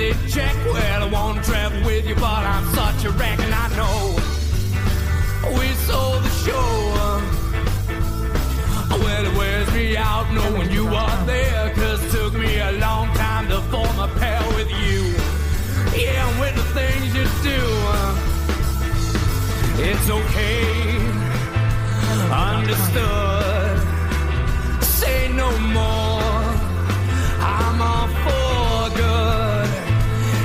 get checked. Well, I wanna travel with you, but I'm such a wreck, and I know we sold the show. Well, it wears me out knowing you are there, 'cause it took me a long time to form a pair with you. Yeah, and with the things you do, it's okay, understood. Say no more, I'm all for good.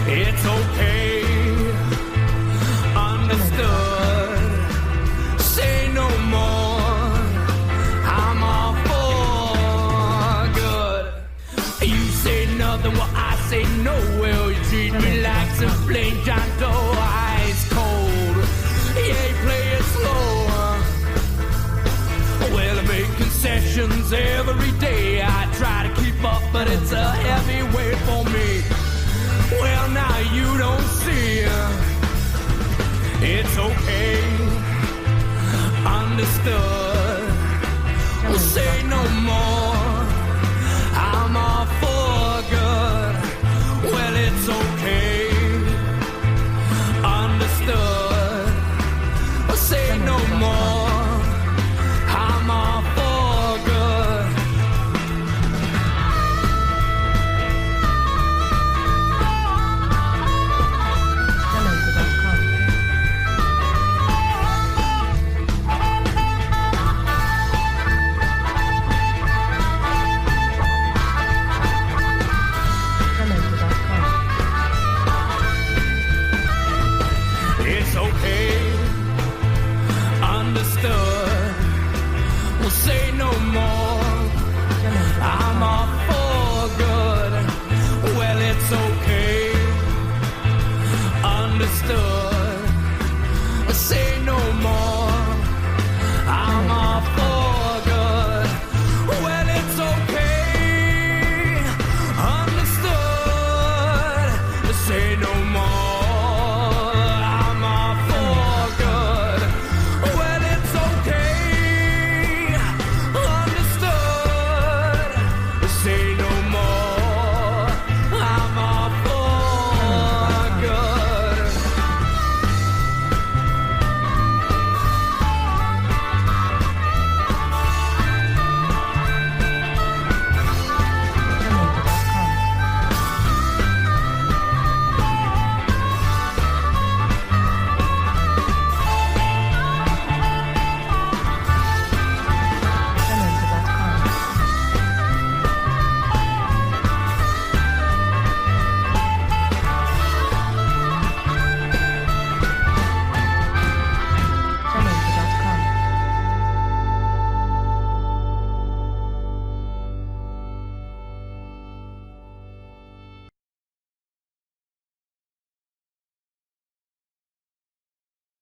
It's okay, understood. Say no more, I'm all for good. You say nothing, well I say no. Well, you treat me like some plain